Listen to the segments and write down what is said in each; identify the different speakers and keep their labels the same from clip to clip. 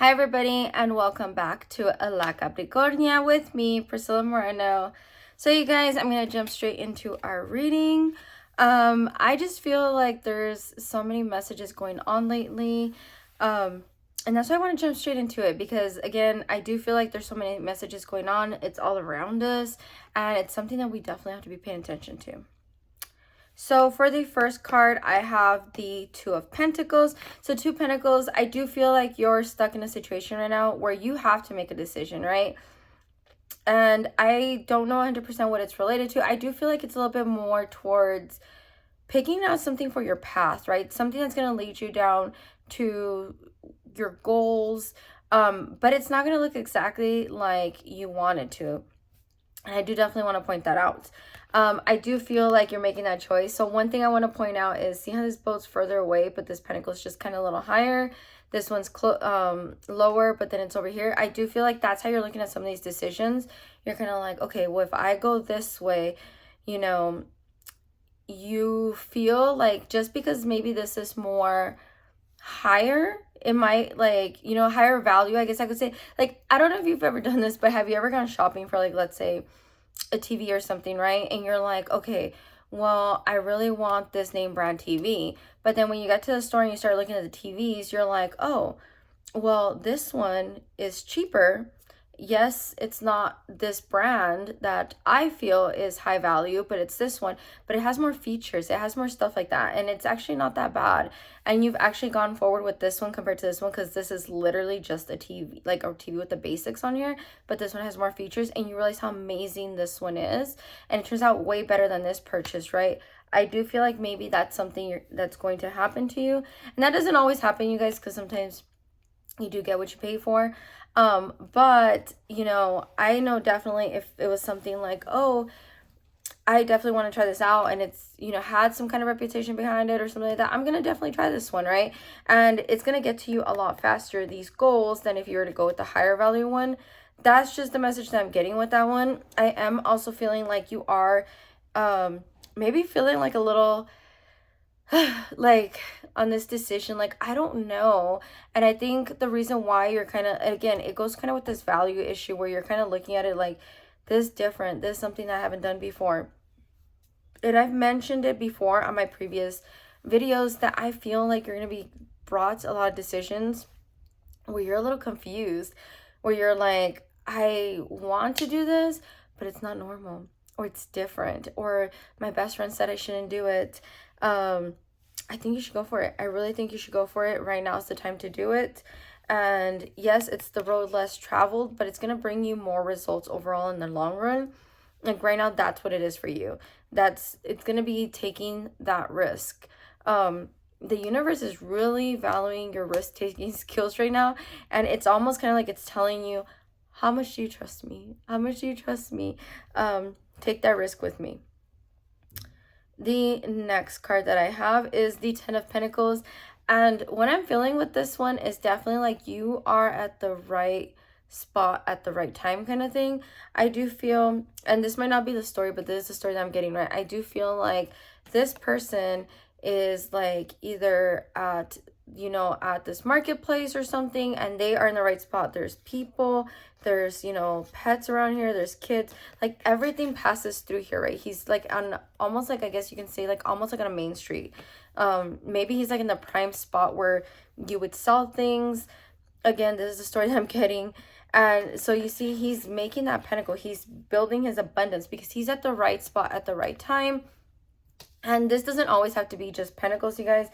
Speaker 1: Hi everybody and welcome back to La Capricornia with me, Priscilla Moreno. So you guys, I'm going to jump straight into our reading. I just feel like there's so many messages going on lately. And that's why I want to jump straight into it because again, I do feel like there's so many messages going on. It's all around us and it's something that we definitely have to be paying attention to. So for the first card, I have the Two of Pentacles. So Two Pentacles, I do feel like you're stuck in a situation right now where you have to make a decision, right? And I don't know 100% what it's related to. I do feel like it's a little bit more towards picking out something for your path, right? Something that's going to lead you down to your goals. But it's not going to look exactly like you want it to. And I do definitely want to point that out. I do feel like you're making that choice. So one thing I want to point out is, see how this boat's further away, but this pentacle is just kind of a little higher. This one's lower, but then it's over here. I do feel like that's how you're looking at some of these decisions. You're kind of like, okay, well, if I go this way, you know, you feel like just because maybe this is more higher, it might, like, you know, higher value, I guess I could say. Like, I don't know if you've ever done this, but have you ever gone shopping for, like, let's say a TV or something, right? And you're like, okay, well, I really want this name brand TV. But then when you get to the store and you start looking at the TVs, you're like, oh, well, this one is cheaper. Yes, it's not this brand that I feel is high value, but it's this one, but it has more features. It has more stuff like that. And it's actually not that bad. And you've actually gone forward with this one compared to this one because this is literally just a TV, like a TV with the basics on here, but this one has more features and you realize how amazing this one is. And it turns out way better than this purchase, right? I do feel like maybe that's something that's going to happen to you. And that doesn't always happen, you guys, because sometimes you do get what you pay for. But you know, I know definitely if it was something like, oh, I definitely want to try this out and it's, you know, had some kind of reputation behind it or something like that, I'm gonna definitely try this one, right? And it's gonna get to you a lot faster, these goals, than if you were to go with the higher value one. That's just the message that I'm getting with that one. I am also feeling like you are maybe feeling like a little like on this decision, like I don't know. And I think the reason why you're kind of, again, it goes kind of with this value issue where you're kind of looking at it like, this different, this is something that I haven't done before. And I've mentioned it before on my previous videos that I feel like you're going to be brought a lot of decisions where you're a little confused, where you're like, I want to do this, but it's not normal, or it's different, or my best friend said I shouldn't do it. I think you should go for it. I really think you should go for it. Right now is the time to do it. And yes, it's the road less traveled, but it's going to bring you more results overall in the long run. Like right now, that's what it is for you. It's going to be taking that risk. The universe is really valuing your risk-taking skills right now. And it's almost kind of like it's telling you, how much do you trust me? How much do you trust me? Take that risk with me. The next card that I have is the Ten of Pentacles. And what I'm feeling with this one is definitely like you are at the right spot at the right time kind of thing. I do feel, and this might not be the story, but this is the story that I'm getting, right? I do feel like this person is like either at, you know, at this marketplace or something, and they are in the right spot. There's people, there's, you know, pets around here, there's kids, like everything passes through here, right? He's like on almost like, I guess you can say, like almost like on a main street. Maybe he's like in the prime spot where you would sell things. Again, this is the story that I'm getting. And so you see, he's making that pentacle, he's building his abundance because he's at the right spot at the right time. And this doesn't always have to be just pentacles, you guys.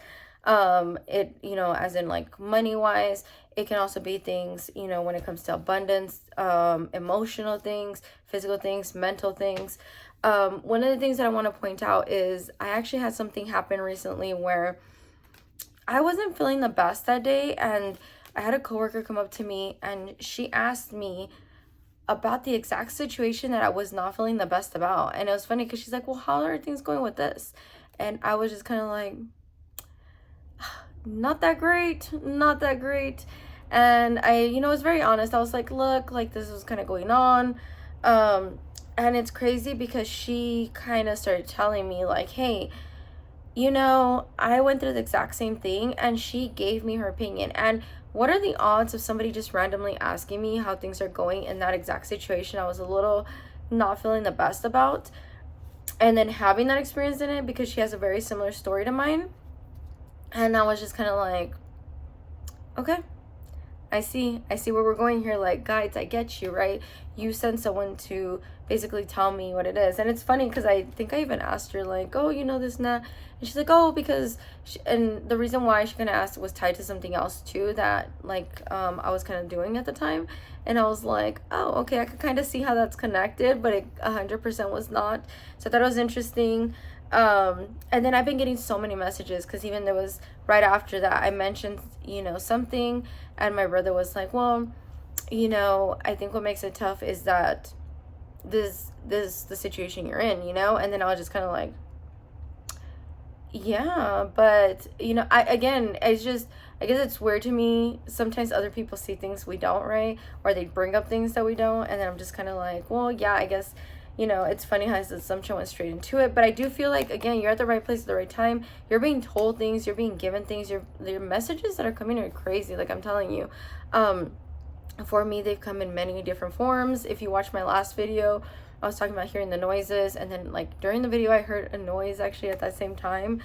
Speaker 1: It, you know, as in like money wise, it can also be things, you know, when it comes to abundance, emotional things, physical things, mental things. One of the things that I want to point out is I actually had something happen recently where I wasn't feeling the best that day, and I had a coworker come up to me and she asked me about the exact situation that I was not feeling the best about. And it was funny because she's like, well, how are things going with this? And I was just kind of like, not that great, not that great. And I, you know, was very honest. I was like, look, like this was kind of going on. And it's crazy because she kind of started telling me like, hey, you know, I went through the exact same thing, and she gave me her opinion. And what are the odds of somebody just randomly asking me how things are going in that exact situation I was a little not feeling the best about, and then having that experience in it, because she has a very similar story to mine. And I was just kind of like, okay, I see where we're going here. Like, guys, I get you, right? You send someone to basically tell me what it is. And it's funny because I think I even asked her, like, oh, you know, this and that. And she's like, oh, because and the reason why she kind of asked was tied to something else too that, like, I was kind of doing at the time. And I was like, oh, okay, I could kind of see how that's connected, but it 100% was not. So I thought it was interesting. And then I've been getting so many messages, because even there was right after that I mentioned, you know, something, and my brother was like, well, you know, I think what makes it tough is that this the situation you're in, you know. And then I was just kind of like, yeah, but you know, it's just, I guess it's weird to me. Sometimes other people see things we don't, right? Or they bring up things that we don't, and then I'm just kind of like, well, yeah, I guess, you know, it's funny how his assumption went straight into it. But I do feel like, again, you're at the right place at the right time. You're being told things, you're being given things, your messages that are coming are crazy, like I'm telling you. For me, they've come in many different forms. If you watch my last video, I was talking about hearing the noises, and then like during the video I heard a noise actually at that same time,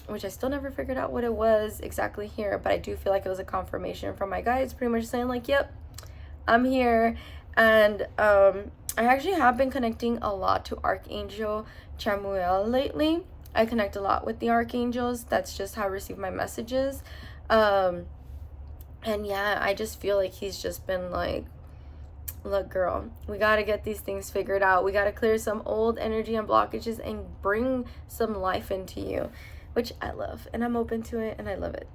Speaker 1: which I still never figured out what it was exactly here, but I do feel like it was a confirmation from my guides, pretty much saying like, yep, I'm here. And I actually have been connecting a lot to Archangel Chamuel lately. I connect a lot with the archangels. That's just how I receive my messages. And yeah, I just feel like he's just been like, look, girl, we got to get these things figured out. We got to clear some old energy and blockages and bring some life into you, which I love, and I'm open to it, and I love it.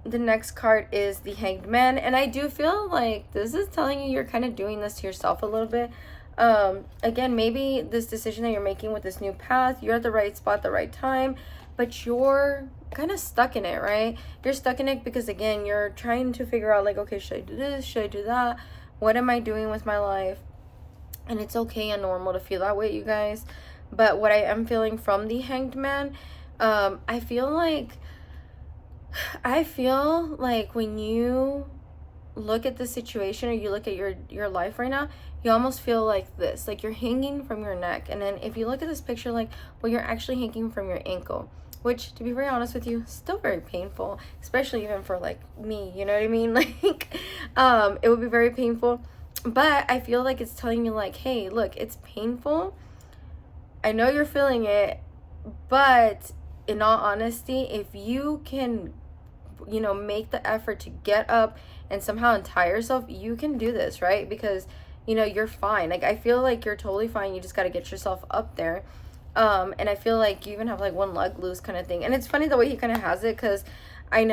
Speaker 1: The next card is the Hanged Man, and I do feel like this is telling you you're kind of doing this to yourself a little bit. Again, maybe this decision that you're making with this new path, you're at the right spot at the right time, but you're kind of stuck in it, right? You're stuck in it because, again, you're trying to figure out like, okay, should I do this? Should I do that? What am I doing with my life? And it's okay and normal to feel that way, you guys. But what I am feeling from the Hanged Man, I feel like when you look at the situation, or you look at your life right now, you almost feel like this, like you're hanging from your neck. And then if you look at this picture, like, well, you're actually hanging from your ankle, which, to be very honest with you, still very painful, especially even for like me, you know what I mean? Like, it would be very painful. But I feel like it's telling you like, hey, look, it's painful, I know you're feeling it, but in all honesty, if you can, you know, make the effort to get up and somehow untie yourself, you can do this, right? Because, you know, you're fine. Like, I feel like you're totally fine. You just got to get yourself up there. And I feel like you even have like one leg loose kind of thing. And it's funny the way he kind of has it, because I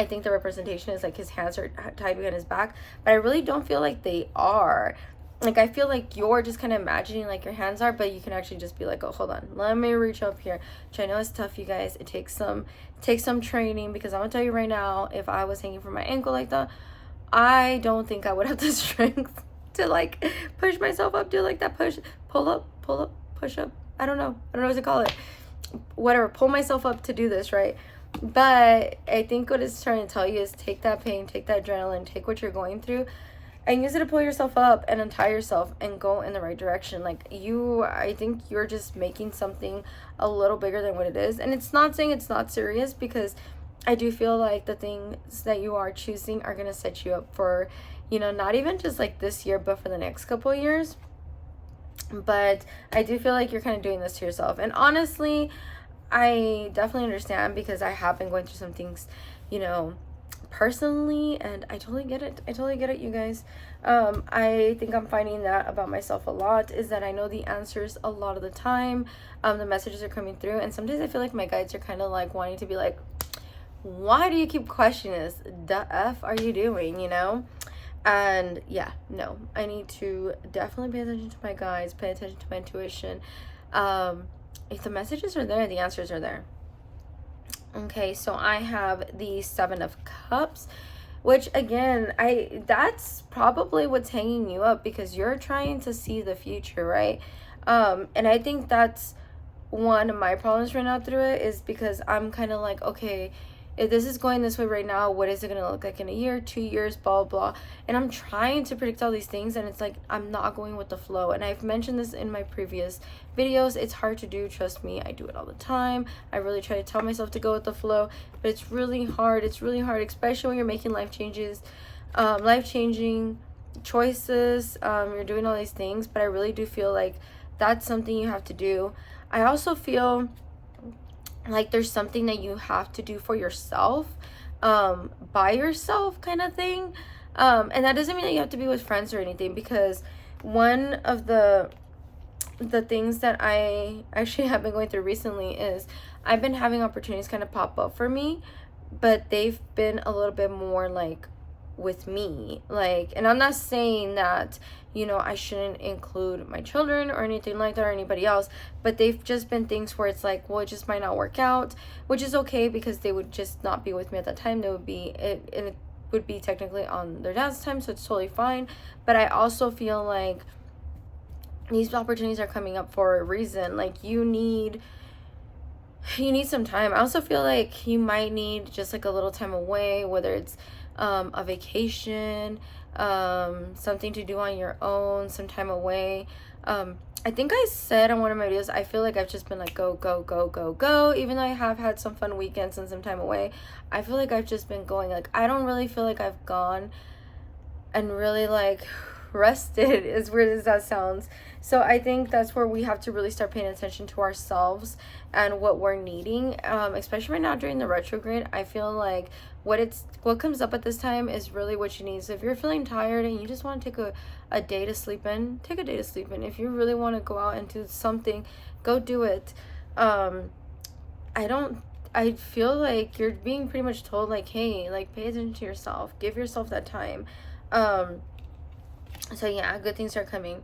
Speaker 1: think the representation is like his hands are tied behind his back, but I really don't feel like they are. Like, I feel like you're just kind of imagining like your hands are, but you can actually just be like, oh, hold on, let me reach up here. Which I know is tough, you guys. It takes some training, because I'm gonna tell you right now, if I was hanging from my ankle like that, I don't think I would have the strength to like push myself up, do like that pull up, push up. I don't know what to call it. Whatever, pull myself up to do this, right? But I think what it's trying to tell you is take that pain, take that adrenaline, take what you're going through, and use it to pull yourself up and untie yourself and go in the right direction. Like, I think you're just making something a little bigger than what it is. And it's not saying it's not serious, because I do feel like the things that you are choosing are going to set you up for, you know, not even just like this year, but for the next couple of years. But I do feel like you're kind of doing this to yourself. And honestly, I definitely understand, because I have been going through some things, you know, personally, and I totally get it, you guys. I think I'm finding that about myself a lot, is that I know the answers a lot of the time. The messages are coming through, and sometimes I feel like my guides are kind of like wanting to be like, why do you keep questioning this? The F are you doing, you know? And yeah, no, I need to definitely pay attention to my guides, pay attention to my intuition. If the messages are there, the answers are there. Okay, so I have the Seven of Cups, which again, that's probably what's hanging you up, because you're trying to see the future, right? And I think that's one of my problems right now through it is because I'm kind of like, okay, if this is going this way right now, what is it going to look like in a year, 2 years, blah, blah. And I'm trying to predict all these things, and it's like I'm not going with the flow. And I've mentioned this in my previous videos. It's hard to do. Trust me, I do it all the time. I really try to tell myself to go with the flow, but it's really hard. It's really hard, especially when you're making life-changing choices. You're doing all these things, but I really do feel like that's something you have to do. I also feel like there's something that you have to do for yourself, by yourself kind of thing. And that doesn't mean that you have to be with friends or anything, because one of the things that I actually have been going through recently is I've been having opportunities kind of pop up for me, but they've been a little bit more like with me, like, and I'm not saying that, you know, I shouldn't include my children or anything like that, or anybody else, but they've just been things where it's like, well, it just might not work out, which is okay, because they would just not be with me at that time. They would be it would be technically on their dad's time, so it's totally fine. But I also feel like these opportunities are coming up for a reason. Like, you need some time. I also feel like you might need just like a little time away, whether it's a vacation, something to do on your own, some time away. I think I said on one of my videos, I feel like I've just been like go, go, go, go, go. Even though I have had some fun weekends and some time away, I feel like I've just been going. Like, I don't really feel like I've gone and really like rested, as weird as that sounds. So I think that's where we have to really start paying attention to ourselves and what we're needing, especially right now during the retrograde. I feel like what comes up at this time is really what you need. So if you're feeling tired and you just want to take a day to sleep in, take a day to sleep in. If you really want to go out and do something, go do it. I feel like you're being pretty much told, like, hey, like, pay attention to yourself, give yourself that time. So yeah, good things are coming.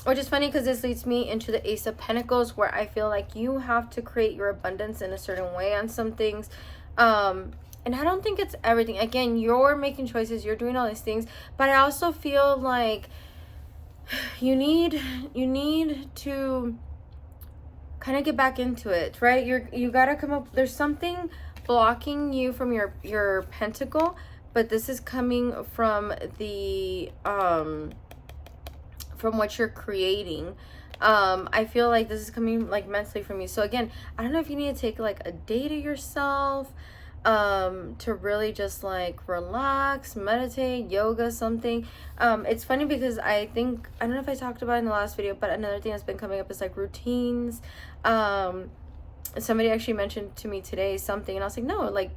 Speaker 1: Which is funny, because this leads me into the Ace of Pentacles, where I feel like you have to create your abundance in a certain way on some things. And I don't think it's everything. Again, you're making choices, you're doing all these things, but I also feel like you need to kind of get back into it, right? You gotta come up. There's something blocking you from your pentacle, but this is coming from the from what you're creating. I feel like this is coming like mentally from you. So again, I don't know if you need to take like a day to yourself, to really just like relax, meditate, yoga, something. It's funny because I don't know if I talked about it in the last video, but another thing that's been coming up is like routines. Somebody actually mentioned to me today something, and I was like, no, like,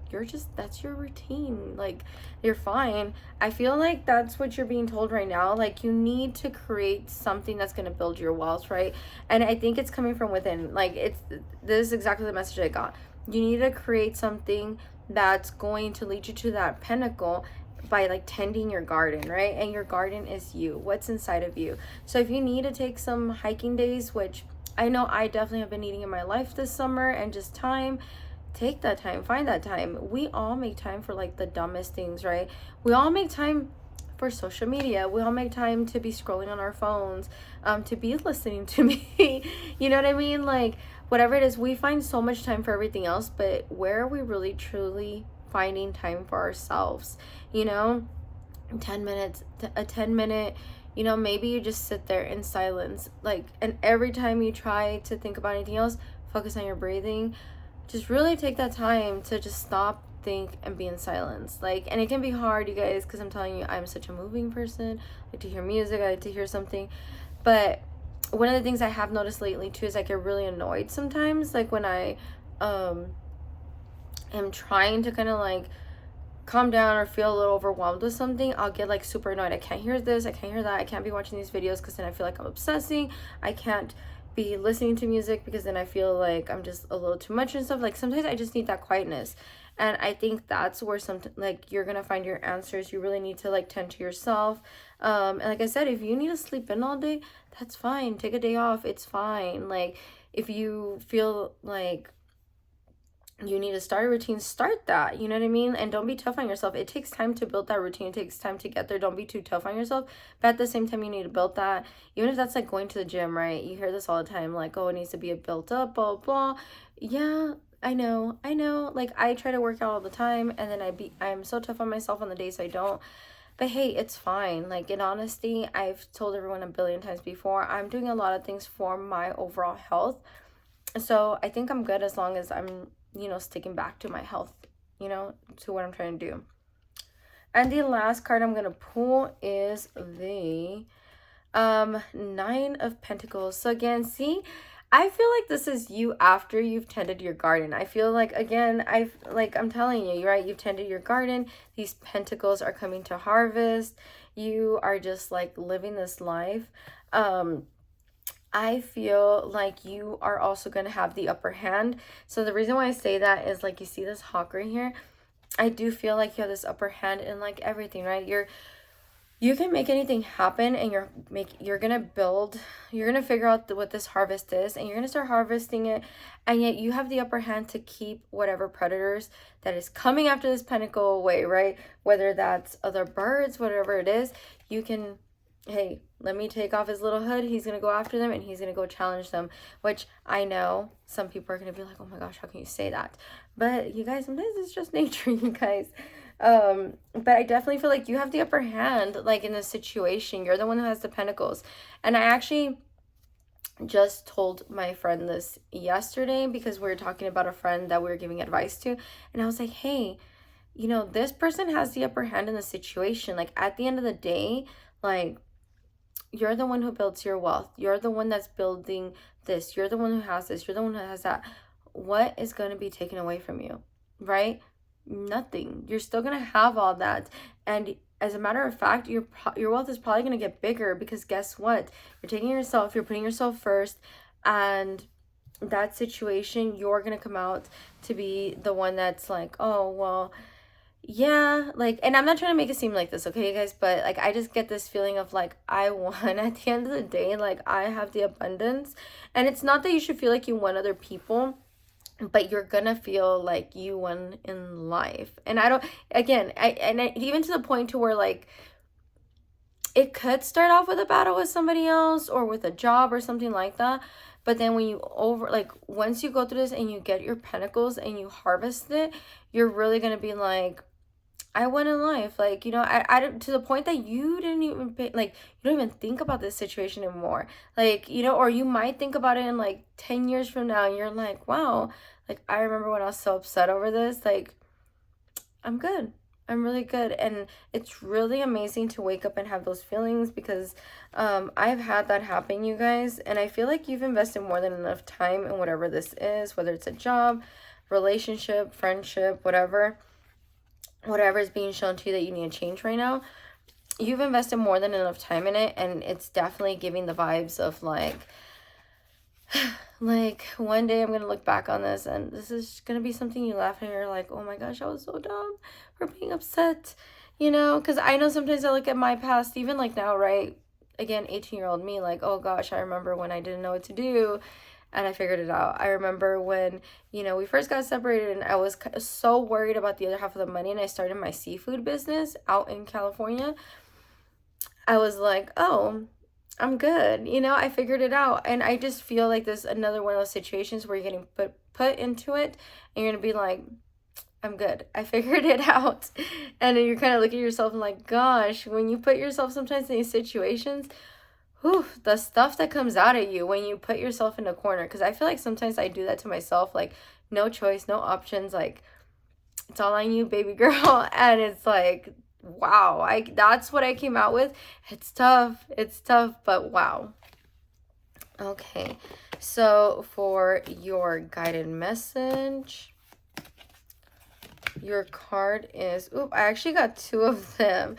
Speaker 1: that's your routine, like, you're fine. I feel like that's what you're being told right now. Like, you need to create something that's going to build your wealth, right? And I think it's coming from within. Like, this is exactly the message I got. You need to create something that's going to lead you to that pinnacle by like tending your garden, right? And your garden is you, what's inside of you. So if you need to take some hiking days, which I know I definitely have been needing in my life this summer, and just time, take that time, find that time. We all make time for like the dumbest things, right? We all make time for social media. We all make time to be scrolling on our phones, to be listening to me. You know what I mean? Like, whatever it is, we find so much time for everything else, but where are we really truly finding time for ourselves? You know, 10 minutes, a 10-minute, you know, maybe you just sit there in silence, like, and every time you try to think about anything else, focus on your breathing. Just really take that time to just stop, think, and be in silence. Like, and it can be hard, you guys, because I'm telling you, I'm such a moving person. I like to hear music, I like to hear something. But one of the things I have noticed lately too is I get really annoyed sometimes, like when I am trying to kind of like calm down or feel a little overwhelmed with something, I'll get like super annoyed. I can't hear this, I can't hear that, I can't be watching these videos because then I feel like I'm obsessing. I can't be listening to music because then I feel like I'm just a little too much and stuff. Like, sometimes I just need that quietness, and I think that's where like you're gonna find your answers. You really need to like tend to yourself, and like I said, if you need to sleep in all day, that's fine. Take a day off, it's fine. Like, if you feel like you need to start a routine, start that, you know what I mean? And don't be tough on yourself. It takes time to build that routine. It takes time to get there. Don't be too tough on yourself. But at the same time, you need to build that. Even if that's like going to the gym, right? You hear this all the time, like, oh, it needs to be built up, blah, blah. Yeah, I know. Like, I try to work out all the time, and then I'm so tough on myself on the days I don't. But hey, it's fine. Like, in honesty, I've told everyone a billion times before, I'm doing a lot of things for my overall health. So I think I'm good as long as I'm, sticking back to my health, to what I'm trying to do. And the last card I'm going to pull is the Nine of Pentacles. So again, see, I feel like this is you after you've tended your garden. I feel like, again, I'm telling you, right? You've tended your garden. These pentacles are coming to harvest. You are just like living this life. I feel like you are also going to have the upper hand. So the reason why I say that is, like, you see this hawk right here? I do feel like you have this upper hand in like everything, right? You can make anything happen, and you're gonna figure out what this harvest is, and you're gonna start harvesting it, and yet you have the upper hand to keep whatever predators that is coming after this pentacle away, right? Whether that's other birds, whatever it is, you can, hey, let me take off his little hood. He's going to go after them, and he's going to go challenge them, which I know some people are going to be like, oh my gosh, how can you say that? But you guys, sometimes it's just nature, you guys. But I definitely feel like you have the upper hand, like, in this situation. You're the one who has the pentacles. And I actually just told my friend this yesterday, because we were talking about a friend that we were giving advice to. And I was like, hey, this person has the upper hand in the situation. Like, at the end of the day, like, you're the one who builds your wealth. You're the one that's building this. You're the one who has this. You're the one who has that. What is going to be taken away from you, right? Nothing. You're still going to have all that. And as a matter of fact, your wealth is probably going to get bigger, because guess what? You're putting yourself first, and that situation, you're going to come out to be the one that's like, oh, well, yeah, like, and I'm not trying to make it seem like this, okay, guys, but like, I just get this feeling of like, I won at the end of the day. Like, I have the abundance, and it's not that you should feel like you won other people, but you're gonna feel like you won in life. And I don't, again, even to the point to where, like, it could start off with a battle with somebody else or with a job or something like that. But then when once you go through this and you get your pentacles and you harvest it, you're really gonna be like, I went in life, like, I to the point that you didn't even you don't even think about this situation anymore, like, or you might think about it in like 10 years from now, and you're like, wow, like, I remember when I was so upset over this. Like, I'm good. I'm really good. And it's really amazing to wake up and have those feelings, because I've had that happen, you guys, and I feel like you've invested more than enough time in whatever this is, whether it's a job, relationship, friendship, whatever is being shown to you that you need to change right now. You've invested more than enough time in it, and it's definitely giving the vibes of like one day I'm gonna look back on this, and this is gonna be something you laugh and you're like, oh my gosh, I was so dumb for being upset, because I know sometimes I look at my past, even like now, right? Again, 18-year-old me, like, oh gosh, I remember when I didn't know what to do, and I figured it out. I remember when, we first got separated, and I was so worried about the other half of the money, and I started my seafood business out in California. I was like, oh, I'm good. I figured it out. And I just feel like this is another one of those situations where you're getting put into it, and you're going to be like, I'm good. I figured it out. And then you're kind of looking at yourself and like, gosh, when you put yourself sometimes in these situations, the stuff that comes out at you when you put yourself in a corner. Because I feel like sometimes I do that to myself, like, no choice, no options, like, it's all on you, baby girl. And it's like, wow, that's what I came out with. It's tough, but wow. Okay, so for your guided message, your card is, I actually got two of them.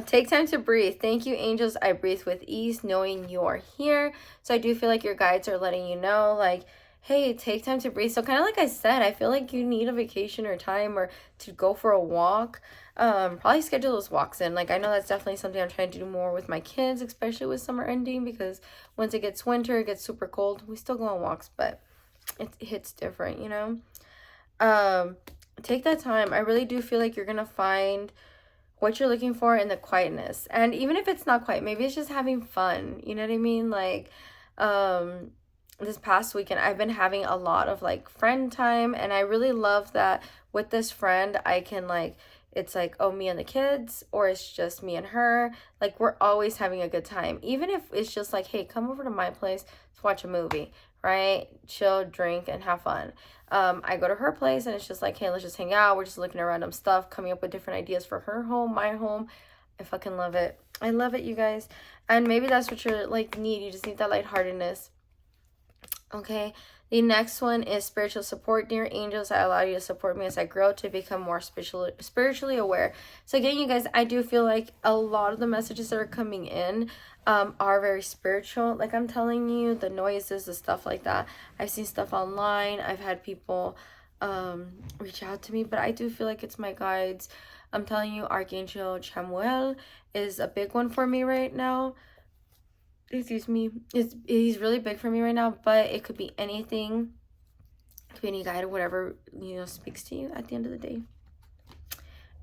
Speaker 1: Take time to breathe. Thank you, angels. I breathe with ease, knowing you're here. So I do feel like your guides are letting you know, like, hey, take time to breathe. So kind of like I said, I feel like you need a vacation or time, or to go for a walk. Probably schedule those walks in. Like, I know that's definitely something I'm trying to do more with my kids, especially with summer ending, because once it gets winter, it gets super cold. We still go on walks, but it hits different, take that time. I really do feel like you're gonna find what you're looking for in the quietness. And even if it's not quiet, maybe it's just having fun. You know what I mean? Like, um, this past weekend, I've been having a lot of like friend time, and I really love that with this friend, I can like, it's like, oh, me and the kids, or it's just me and her. Like, we're always having a good time. Even if it's just like, hey, come over to my place, let's watch a movie, right? Chill, drink, and have fun. I go to her place and it's just like, hey, let's just hang out. We're just looking at random stuff, coming up with different ideas for her home, my home. I fucking love it. I love it, you guys. And maybe that's what you're like need. You just need that lightheartedness. Okay. The next one is spiritual support. Dear angels, I allow you to support me as I grow to become more spiritually aware. So again, you guys, I do feel like a lot of the messages that are coming in are very spiritual. Like I'm telling you, the noises, the stuff like that. I've seen stuff online. I've had people reach out to me, but I do feel like it's my guides. I'm telling you, Archangel Chamuel is a big one for me right now. Excuse me. He's really big for me right now, but it could be anything. It could be any guide or whatever, you know, speaks to you at the end of the day.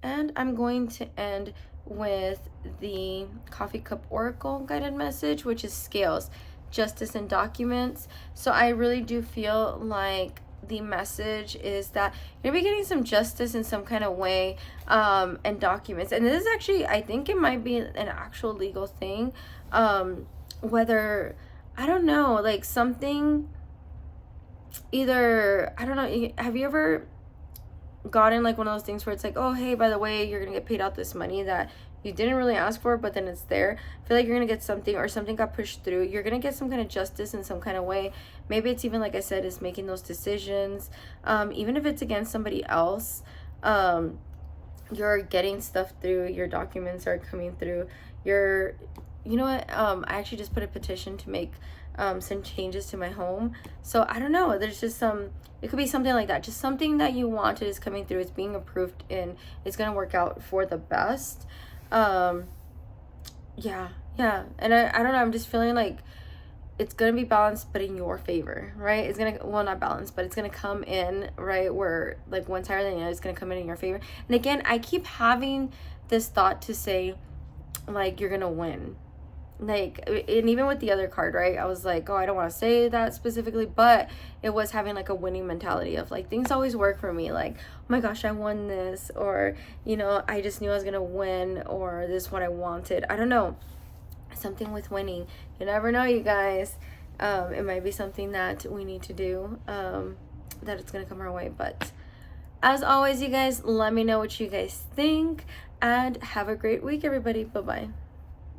Speaker 1: And I'm going to end with the Coffee Cup Oracle guided message, which is scales, justice, and documents. So I really do feel like the message is that you're gonna be getting some justice in some kind of way, and documents. And this is actually, I think it might be an actual legal thing. Whether, I don't know, like something, either, I don't know, have you ever gotten like one of those things where it's like, oh, hey, by the way, you're gonna get paid out this money that you didn't really ask for, but then it's there. I feel like you're gonna get something, or something got pushed through. You're gonna get some kind of justice in some kind of way. Maybe it's even, like I said, is making those decisions, even if it's against somebody else. You're getting stuff through, your documents are coming through, you know what, I actually just put a petition to make some changes to my home. So I don't know, there's just it could be something like that. Just something that you wanted is coming through, it's being approved, and it's gonna work out for the best. Yeah. And I don't know, I'm just feeling like it's gonna be balanced, but in your favor, right? It's gonna, well, not balanced, but it's gonna come in, right, where like one's higher than the other, it's gonna come in your favor. And again, I keep having this thought to say, like, you're gonna win. Like, and even with the other card, right, I was like, oh, I don't want to say that specifically, but it was having like a winning mentality of like, things always work for me, like, oh my gosh, I won this, or, you know, I just knew I was gonna win, or this is what I wanted. I don't know, something with winning. You never know, you guys. It might be something that we need to do, that it's gonna come our way. But as always, you guys, let me know what you guys think, and have a great week, everybody. Bye bye.